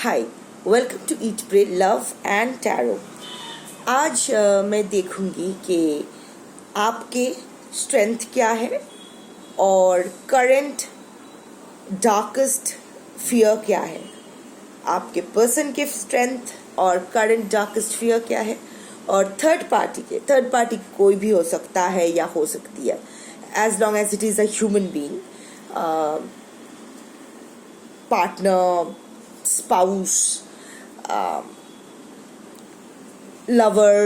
Hi, welcome to eat pray love and tarot. आज मैं देखूंगी कि आपके स्ट्रेंथ क्या है और करंट डार्केस्ट फियर क्या है। आपके पर्सन के स्ट्रेंथ और करंट डार्केस्ट फियर क्या है, और थर्ड पार्टी कोई भी हो सकता है या हो सकती है, as long as it is a human being, partner, spouse, lover,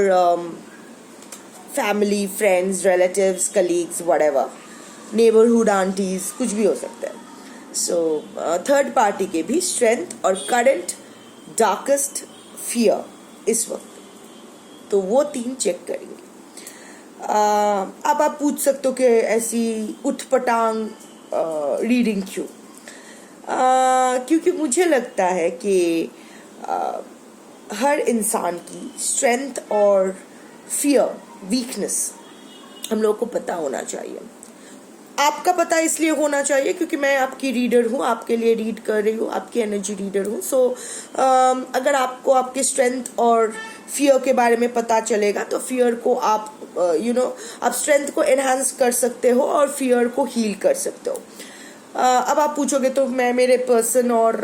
family, friends, relatives, colleagues, whatever, neighborhood aunties, कुछ भी हो सकता है। सो थर्ड पार्टी के भी स्ट्रेंथ और करंट डार्केस्ट फियर इस वक्त, तो वो 3 चेक करेंगे। अब आप पूछ सकते हो कि ऐसी उठपटांग रीडिंग क्यों? क्योंकि मुझे लगता है कि हर इंसान की स्ट्रेंथ और फियर, वीकनेस हम लोगों को पता होना चाहिए। आपका पता इसलिए होना चाहिए क्योंकि मैं आपकी रीडर हूँ, आपके लिए रीड कर रही हूँ, आपकी एनर्जी रीडर हूँ। सो अगर आपको आपके स्ट्रेंथ और फियर के बारे में पता चलेगा तो फियर को आप आप स्ट्रेंथ को एनहांस कर सकते हो और फियर को हील कर सकते हो। अब आप पूछोगे तो मैं मेरे पर्सन और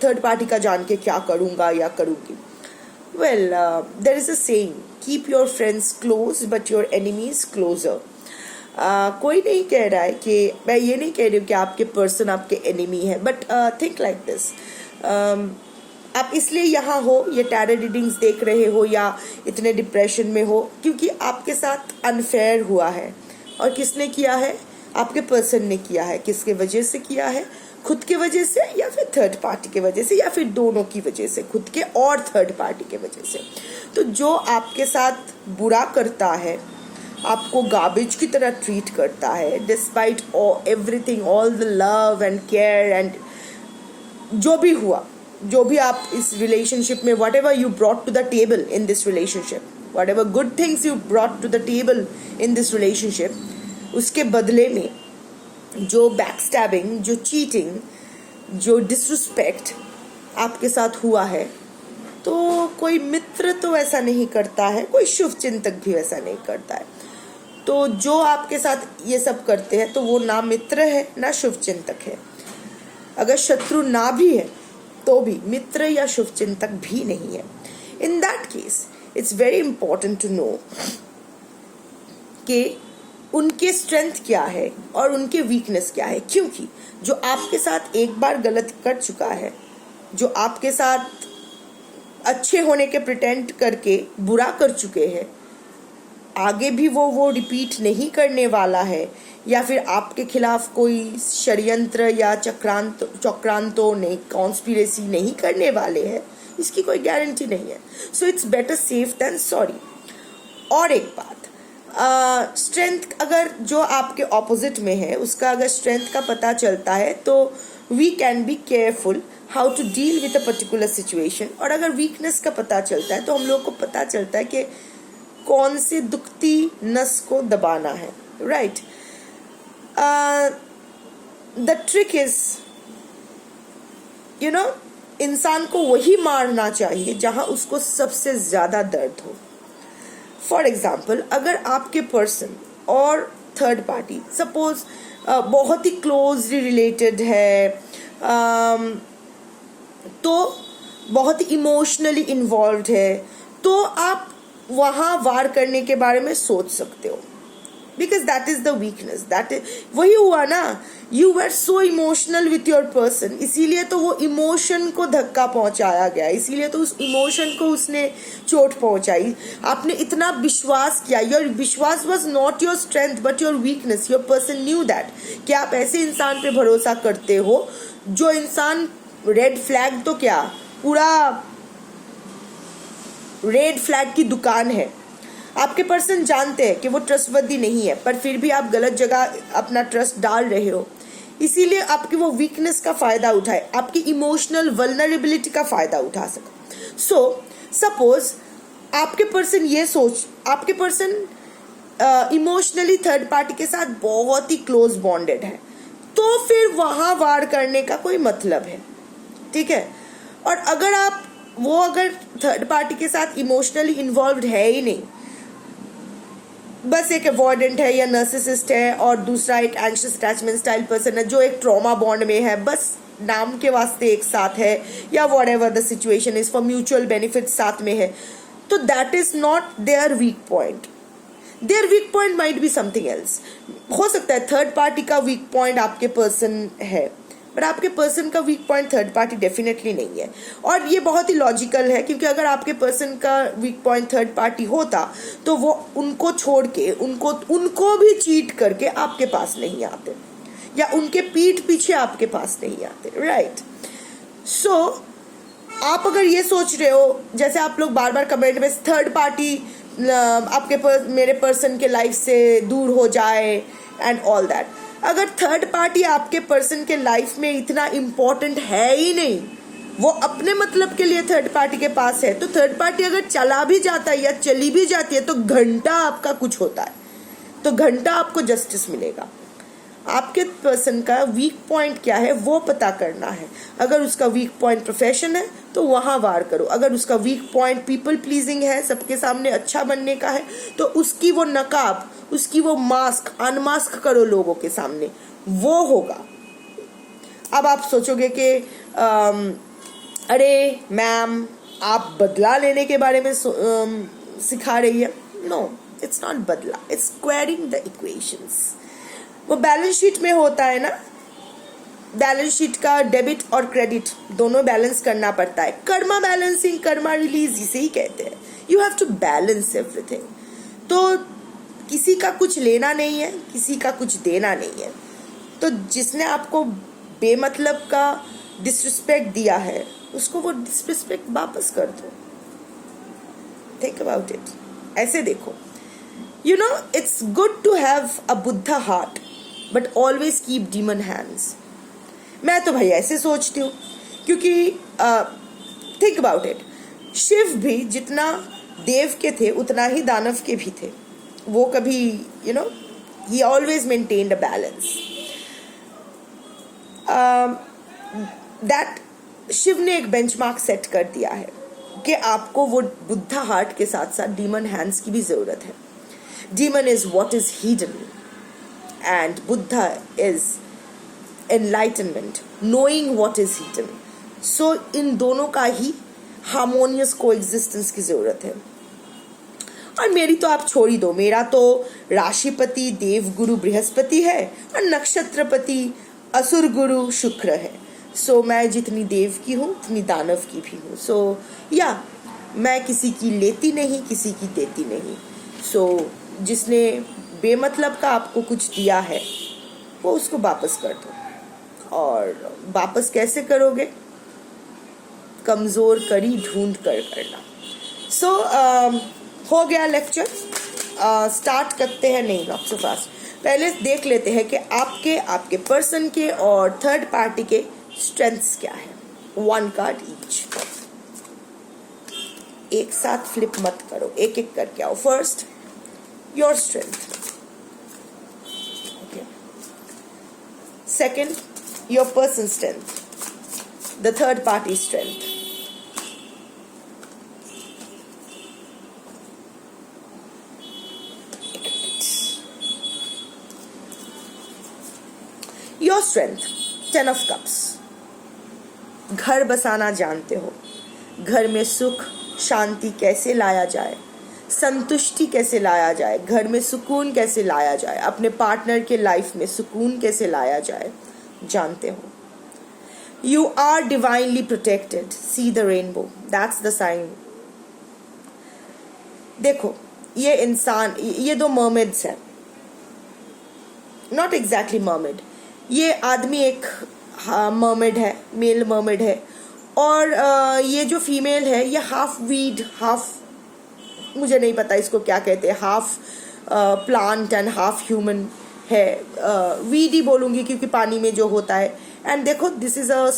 थर्ड पार्टी का जान के क्या करूँगा या करूँगी? Well, there is a saying, keep your friends close but your enemies closer. कोई नहीं कह रहा है कि, मैं ये नहीं कह रही हूँ कि आपके पर्सन आपके एनिमी है, बट थिंक लाइक दिस। आप इसलिए यहाँ हो, ये टैरो रीडिंग्स देख रहे हो या इतने डिप्रेशन में हो क्योंकि आपके साथ अनफेयर हुआ है। और किसने किया है? आपके पर्सन ने किया है। किसके वजह से किया है? खुद के वजह से या फिर थर्ड पार्टी के वजह से या फिर दोनों की वजह से, खुद के और थर्ड पार्टी के वजह से। तो जो आपके साथ बुरा करता है, आपको गार्बेज की तरह ट्रीट करता है, despite everything, all the love and care and जो भी हुआ, जो भी आप इस रिलेशनशिप में, whatever you brought to the table in this relationship, whatever good things you brought to the table in this relationship, उसके बदले में जो बैकस्टैबिंग, जो चीटिंग, जो डिसरिस्पेक्ट आपके साथ हुआ है, तो कोई मित्र तो ऐसा नहीं करता है, कोई शुभ चिंतक भी ऐसा नहीं करता है। तो जो आपके साथ ये सब करते हैं तो वो ना मित्र है ना शुभ चिंतक है। अगर शत्रु ना भी है तो भी मित्र या शुभ चिंतक भी नहीं है। In that case it's very important to know कि उनके स्ट्रेंथ क्या है और उनके वीकनेस क्या है। क्योंकि जो आपके साथ एक बार गलत कर चुका है, जो आपके साथ अच्छे होने के प्रिटेंड करके बुरा कर चुके हैं, आगे भी वो रिपीट नहीं करने वाला है, या फिर आपके खिलाफ कोई षड्यंत्र या चक्रांतों नहीं, कॉन्स्पिरेसी नहीं करने वाले हैं, इसकी कोई गारंटी नहीं है। So it's better safe than sorry. और एक बात, स्ट्रेंथ अगर जो आपके ऑपोजिट में है उसका अगर स्ट्रेंथ का पता चलता है तो we can be careful how to deal with a particular situation. और अगर वीकनेस का पता चलता है तो हम लोग को पता चलता है कि कौन से दुखती नस को दबाना है, राइट? द ट्रिक इज, इंसान को वही मारना चाहिए जहां उसको सबसे ज्यादा दर्द हो। फॉर एग्जाम्पल, अगर आपके पर्सन और थर्ड पार्टी सपोज बहुत ही क्लोजली रिलेटेड है, तो बहुत ही इमोशनली इन्वॉल्व है, तो आप वहाँ वार करने के बारे में सोच सकते हो, because that is the weakness. That is, वही हुआ ना, you were so emotional with your person, इसीलिए तो वो इमोशन को धक्का पहुंचाया गया, इसीलिए तो उस इमोशन को उसने चोट पहुंचाई। आपने इतना विश्वास किया, योर विश्वास was not your strength but your weakness. Your person knew that कि आप ऐसे इंसान पे भरोसा करते हो जो इंसान रेड फ्लैग, तो क्या पूरा रेड फ्लैग की दुकान है। आपके पर्सन जानते हैं कि वो ट्रस्टवर्दी नहीं है, पर फिर भी आप गलत जगह अपना ट्रस्ट डाल रहे हो, इसीलिए आपकी वो वीकनेस का फायदा उठाए, आपकी इमोशनल वल्नरेबिलिटी का फायदा उठा सके। सो सपोज आपके पर्सन इमोशनली थर्ड पार्टी के साथ बहुत ही क्लोज बॉन्डेड है, तो फिर वहां वार करने का कोई मतलब है, ठीक है? और अगर थर्ड पार्टी के साथ इमोशनली इन्वॉल्व है ही नहीं, बस एक अवॉइडेंट है या नर्सिसिस्ट है, और दूसरा एक एंग्शियस अटैचमेंट स्टाइल पर्सन है जो एक ट्रॉमा बॉन्ड में है, बस नाम के वास्ते एक साथ है, या what ever the situation is for mutual benefit साथ में है, तो that is not there weak point. There weak point might be something else. हो सकता है थर्ड पार्टी का वीक पॉइंट आपके पर्सन है, बट आपके पर्सन का weak point third party definitely नहीं है. और ये बहुत ही लॉजिकल है, क्योंकि अगर आपके पर्सन का वीक पॉइंट थर्ड पार्टी होता तो वो उनको छोड़ के उनको भी चीट करके आपके पास नहीं आते, या उनके पीठ पीछे आपके पास नहीं आते, राइट. सो आप अगर ये सोच रहे हो, जैसे आप लोग बार बार कमेंट में थर्ड पार्टी मेरे पर्सन के लाइफ से दूर हो जाए एंड ऑल दैट, अगर थर्ड पार्टी आपके पर्सन के लाइफ में इतना इम्पोर्टेंट है ही नहीं, वो अपने मतलब के लिए थर्ड पार्टी के पास है, तो थर्ड पार्टी अगर चला भी जाता है या चली भी जाती है तो घंटा आपका कुछ होता है, तो घंटा आपको जस्टिस मिलेगा. आपके पर्सन का वीक पॉइंट क्या है वो पता करना है. अगर उसका वीक पॉइंट प्रोफेशन है तो वहाँ वार करो. अगर उसका वीक पॉइंट पीपल प्लीजिंग है, सबके सामने अच्छा बनने का है, तो उसकी वो नकाब, उसकी वो मास्क अनमास्क करो लोगों के सामने, वो होगा. अब आप सोचोगे कि अरे मैम आप बदला लेने के बारे में सिखा रही है. नो, इट्स नॉट बदला, इट्स स्क्वायरिंग द इक्वेशंस. वो बैलेंस शीट में होता है ना, बैलेंस शीट का डेबिट और क्रेडिट दोनों बैलेंस करना पड़ता है. कर्मा बैलेंसिंग, कर्मा रिलीज इसे ही कहते हैं. You have to balance everything. तो किसी का कुछ लेना नहीं है, किसी का कुछ देना नहीं है. तो जिसने आपको बेमतलब का डिसरिस्पेक्ट दिया है, उसको वो डिसरिस्पेक्ट वापस कर दो. Think about it. ऐसे देखो, you know, it's good to have a Buddha heart but always keep demon hands. मैं तो भाई ऐसे सोचती हूँ, क्योंकि think about it, शिव भी जितना देव के थे उतना ही दानव के भी थे. वो कभी he always maintained a balance. that Shiv ने एक बेंचमार्क सेट कर दिया है कि आपको वो बुद्धा हार्ट के साथ साथ डीमन हैंड्स की भी जरूरत है. Demon is what is hidden and Buddha is enlightenment, knowing what is hidden. So इन दोनों का ही हार्मोनियस कोएग्जिस्टेंस की जरूरत है. और मेरी तो आप छोड़ ही दो, मेरा तो राशिपति देवगुरु बृहस्पति है और नक्षत्रपति असुर गुरु शुक्र है. सो मैं जितनी देव की हूँ उतनी दानव की भी हूँ. सो या मैं किसी की लेती नहीं, किसी की देती नहीं. सो जिसने बेमतलब का आपको कुछ दिया है वो उसको वापस कर दो. और वापस कैसे करोगे? कमज़ोर करी ढूंढ कर करना. सो हो गया लेक्चर. स्टार्ट करते हैं. नहीं, नॉट सो फास्ट. पहले देख लेते हैं कि आपके पर्सन के और थर्ड पार्टी के स्ट्रेंथ्स क्या है. 1 कार्ड ईच. एक साथ फ्लिप मत करो, एक एक करके आओ. First your strength. Okay. Second, your person's strength. The third party's strength. Your strength. 10 of cups. घर बसाना जानते हो. घर में सुख शांति कैसे लाया जाए, संतुष्टि कैसे लाया जाए, घर में सुकून कैसे लाया जाए, अपने पार्टनर के लाइफ में सुकून कैसे लाया जाए, जानते हो. You are divinely protected. See the rainbow, that's the sign. देखो ये इंसान, ये 2 मर्मेड्स हैं. Not exactly mermaid. ये आदमी एक मर्मेड है, मेल मर्मेड है, और ये जो फीमेल है ये हाफ वीड, हाफ, मुझे नहीं पता इसको क्या कहते हैं, half plant and half human है. वीडी बोलूँगी क्योंकि पानी में जो होता है. एंड देखो, this is a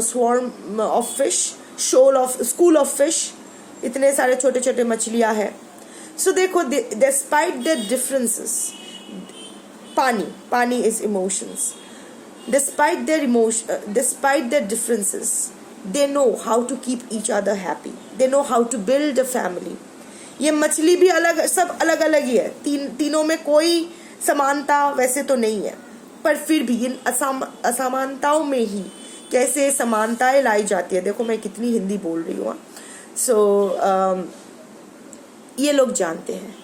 swarm of fish, school of fish. इतने सारे छोटे छोटे मछलियाँ हैं. सो देखो, डिस्पाइट द डिफरेंसेस, पानी is emotions. Despite there differences, they know how to keep each other happy, they know how to build a family. ये मछली भी अलग, सब अलग अलग ही है, तीनों में कोई समानता वैसे तो नहीं है, पर फिर भी इन असमानताओं में ही कैसे समानताएं लाई जाती है. देखो मैं कितनी हिंदी बोल रही हूँ. सो ये लोग जानते हैं,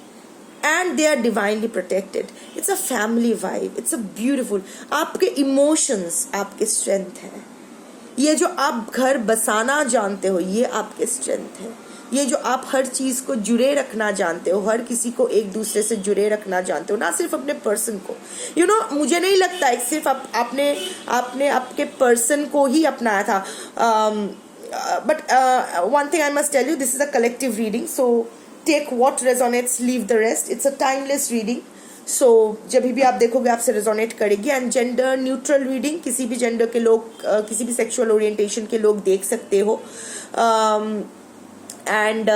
and they are divinely protected. It's a family vibe. It's a beautiful. आपके emotions आपके strength है. ये जो आप घर बसाना जानते हो ये आपके strength है. ये जो आप हर चीज को जुड़े रखना जानते हो, हर किसी को एक दूसरे से जुड़े रखना जानते हो, ना सिर्फ अपने पर्सन को. मुझे नहीं लगता है सिर्फ आपने आपके पर्सन को ही अपनाया था. But one thing I must tell you, this is a collective reading, so take what resonates, leave the rest. It's a timeless reading. So जब भी आप देखोगे आपसे रेजोनेट करेगी. एंड जेंडर न्यूट्रल रीडिंग, किसी भी जेंडर के लोग, किसी भी सेक्सुअल ओरिएंटेशन के लोग देख सकते हो. एंड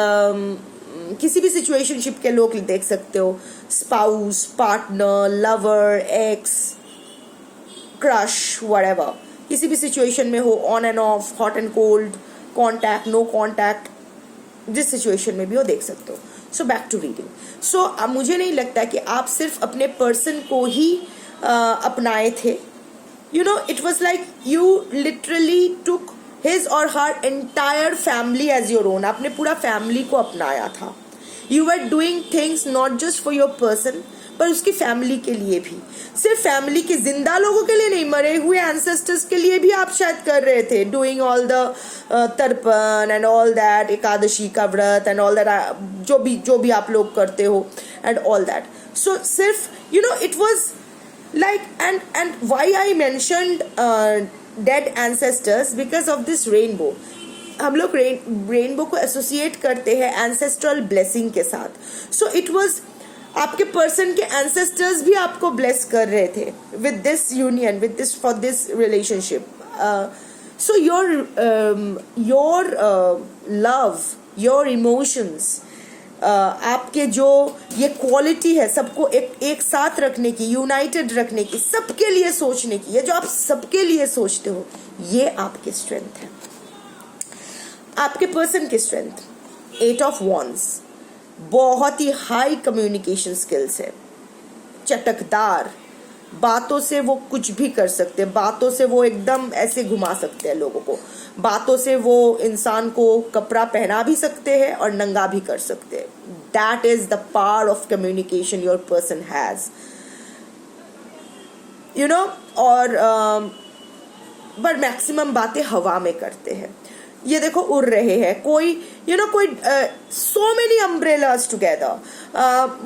किसी भी सिचुएशनशिप के लोग देख सकते हो. Spouse, partner, lover, ex, crush, whatever, किसी भी सिचुएशन में हो, on and off, hot and cold, contact, no contact, जिस सिचुएशन में भी हो देख सकते हो. So back to reading. So मुझे नहीं लगता कि आप सिर्फ अपने पर्सन को ही अपनाए थे. It was like you literally took his और her entire family as your own. आपने पूरा फैमिली को अपनाया था. You are doing things not just for your person, पर उसकी फैमिली के लिए भी. सिर्फ फैमिली के जिंदा लोगों के लिए नहीं, मरे हुए एंसेस्टर्स के लिए भी आप शायद कर रहे थे. डूइंग ऑल द तर्पण एंड ऑल दैट, एकादशी का व्रत एंड ऑल दैट, जो भी आप लोग करते हो एंड ऑल दैट. सो सिर्फ it was like and why I mentioned dead ancestors because of this rainbow. हम लोग रेनबो को एसोसिएट करते हैं एंसेस्ट्रल ब्लेसिंग के साथ. सो इट वॉज आपके पर्सन के एंसेस्टर्स भी आपको ब्लेस कर रहे थे with this union, with this, for this relationship. So your love, your emotions, आपके जो ये क्वालिटी है सबको एक साथ रखने की, यूनाइटेड रखने की, सबके लिए सोचने की, ये जो आप सबके लिए सोचते हो ये आपके स्ट्रेंथ है. आपके पर्सन की स्ट्रेंथ, 8 ऑफ वॉन्ड्स, बहुत ही हाई कम्युनिकेशन स्किल्स है. चटकदार बातों से वो कुछ भी कर सकते हैं. बातों से वो एकदम ऐसे घुमा सकते हैं लोगों को. बातों से वो इंसान को कपड़ा पहना भी सकते हैं और नंगा भी कर सकते हैं. That is the power of communication your person has. और बट मैक्सिमम बातें हवा में करते हैं. ये देखो उड़ रहे हैं. कोई so many umbrellas together.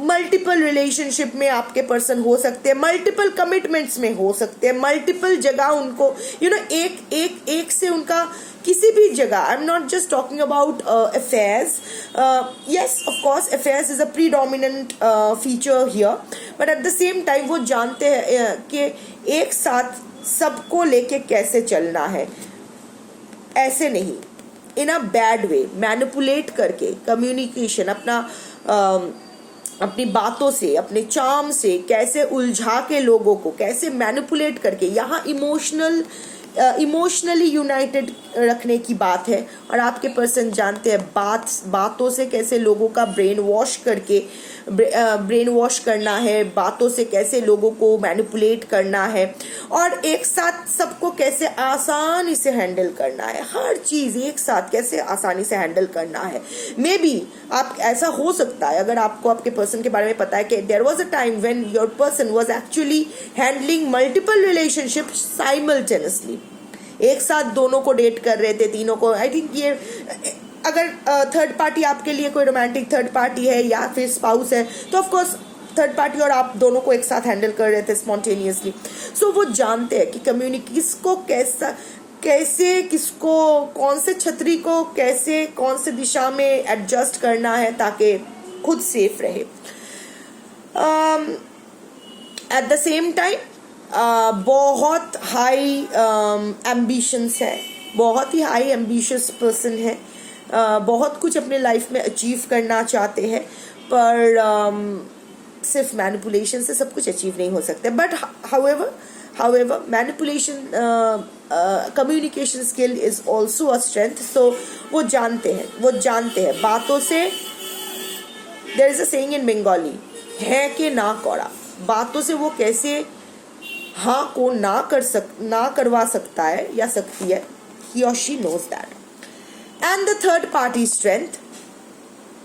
Multiple relationship में आपके पर्सन हो सकते हैं, मल्टीपल कमिटमेंट्स में हो सकते हैं, मल्टीपल जगह उनको एक से उनका किसी भी जगह. I am not just talking about affairs. Yes of course affairs is a predominant feature here, but at the same time वो जानते हैं कि एक साथ सबको लेके कैसे चलना है. ऐसे नहीं, इन अ बैड वे, मैनिपुलेट करके कम्युनिकेशन, अपनी बातों से, अपने चार्म से कैसे उलझा के लोगों को कैसे मैनिपुलेट करके, यहाँ इमोशनली यूनाइटेड रखने की बात है. और आपके पर्सन जानते हैं बातों से कैसे लोगों का ब्रेन वॉश करना है, बातों से कैसे लोगों को मैनिपुलेट करना है, और एक साथ सबको कैसे आसानी से हैंडल करना है. हर चीज़ एक साथ कैसे आसानी से हैंडल करना है. मे बी आप ऐसा हो सकता है, अगर आपको आपके पर्सन के बारे में पता है कि there was a time when your person was actually handling multiple relationship simultaneously. एक साथ दोनों को डेट कर रहे थे, तीनों को. आई थिंक ये अगर थर्ड पार्टी आपके लिए कोई रोमांटिक थर्ड पार्टी है या फिर स्पाउस है, तो ऑफ कोर्स थर्ड पार्टी और आप दोनों को एक साथ हैंडल कर रहे थे स्पॉन्टेनियसली. सो वो जानते हैं कि किसको कैसे किसको कौन से छतरी को कैसे कौन से दिशा में एडजस्ट करना है ताकि खुद सेफ रहे. एट द सेम टाइम बहुत हाई एम्बिशंस है, बहुत ही हाई एम्बिशियस पर्सन है. बहुत कुछ अपने लाइफ में अचीव करना चाहते हैं, पर सिर्फ मैनिपुलेशन से सब कुछ अचीव नहीं हो सकता. But however manipulation communication skill is also a strength. तो वो जानते हैं बातों से. There is a saying in Bengali, है कि ना करा, बातों से वो कैसे हाँ को ना करवा सकता है या सकती है. he or she knows that. And the third party strength,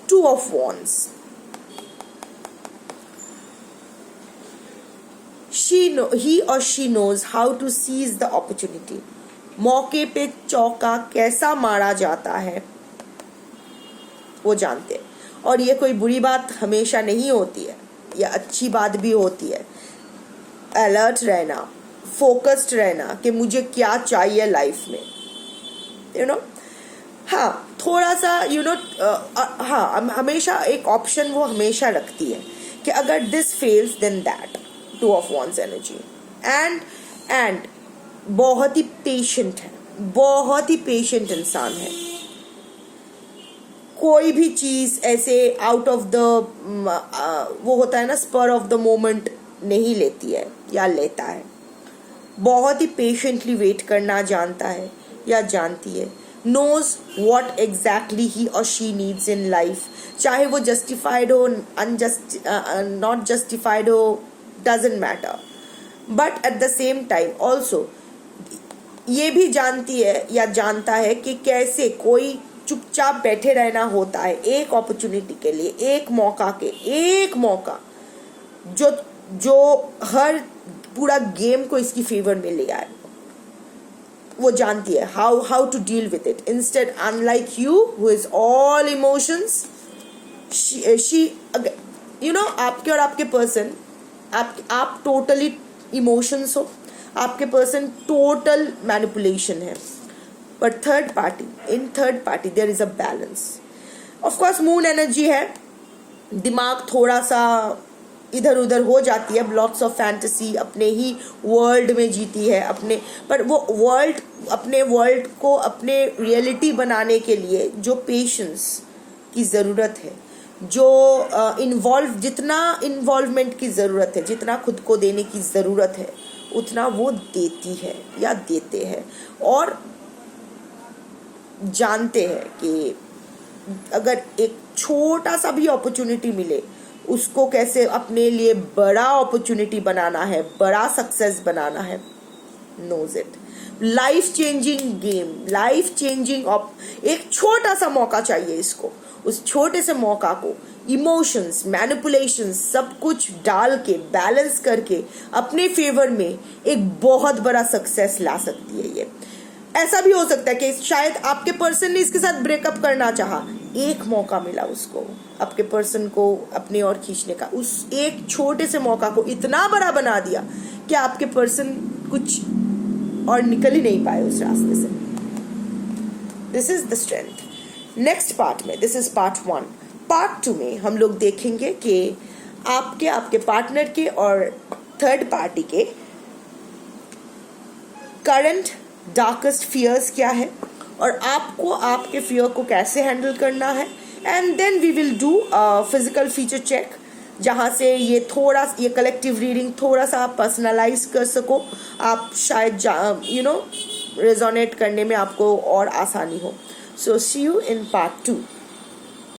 two of wands. He or she knows how to seize the opportunity. मौके पे चौका कैसा मारा जाता है वो जानते हैं. और ये कोई बुरी बात हमेशा नहीं होती है, या अच्छी बात भी होती है. अलर्ट रहना, फोकस्ड रहना कि मुझे क्या चाहिए लाइफ में, हाँ थोड़ा सा हाँ हमेशा एक ऑप्शन वो हमेशा रखती है कि अगर this fails then that. Two of wands energy. And बहुत ही पेशेंट है, बहुत ही पेशेंट इंसान है. कोई भी चीज़ ऐसे आउट ऑफ द वो होता है ना, स्पर ऑफ द मोमेंट नहीं लेती है या लेता है. बहुत ही पेशेंटली वेट करना जानता है या जानती है. knows what exactly he or she needs in life, चाहे वो justified हो not justified हो, doesn't matter. but at the same time also ये भी जानती है या जानता है कि कैसे कोई चुपचाप बैठे रहना होता है एक अपॉर्चुनिटी के लिए, एक मौका जो हर पूरा गेम को इसकी फेवर में ले आए. वो जानती है how to deal with it. Instead unlike you who is all emotions, she आपके और आपके पर्सन, आप टोटली इमोशंस हो, आपके पर्सन टोटल मैनिपुलेशन है. But third party there is a balance. Of course moon energy है, दिमाग थोड़ा सा इधर उधर हो जाती है, लॉट्स ऑफ फैंटेसी, अपने ही वर्ल्ड में जीती है पर वो अपने वर्ल्ड को अपने रियलिटी बनाने के लिए जो पेशेंस की ज़रूरत है, जो जितना इन्वॉल्वमेंट की ज़रूरत है, जितना खुद को देने की ज़रूरत है, उतना वो देती है या देते हैं. और जानते हैं कि अगर एक छोटा सा भी अपॉर्चुनिटी मिले, उसको कैसे अपने लिए बड़ा अपॉर्चुनिटी बनाना है, बड़ा सक्सेस बनाना है. Knows it. Life changing game, life changing एक छोटा सा मौका चाहिए इसको. उस छोटे से मौका को इमोशंस, मैनिपुलेशंस सब कुछ डाल के बैलेंस करके अपने फेवर में एक बहुत बड़ा सक्सेस ला सकती है. ये ऐसा भी हो सकता है कि शायद आपके पर्सन ने इसके साथ ब्रेकअप करना चाहा, एक मौका मिला उसको आपके पर्सन को अपने और खींचने का. उस एक छोटे से मौका को इतना बड़ा बना दिया कि आपके पर्सन कुछ और निकल ही नहीं पाए उस रास्ते से. This is the strength. Next part में, दिस इज पार्ट 1. पार्ट 2 में हम लोग देखेंगे कि आपके पार्टनर के और थर्ड पार्टी के करंट डार्केस्ट फियर्स क्या है और आपको आपके फियर को कैसे हैंडल करना है. And then we will do physical feature check, जहाँ से ये कलेक्टिव रीडिंग थोड़ा सा आप पर्सनलाइज कर सको, आप शायद रेजोनेट करने में आपको और आसानी हो. सो सी यू इन पार्ट 2.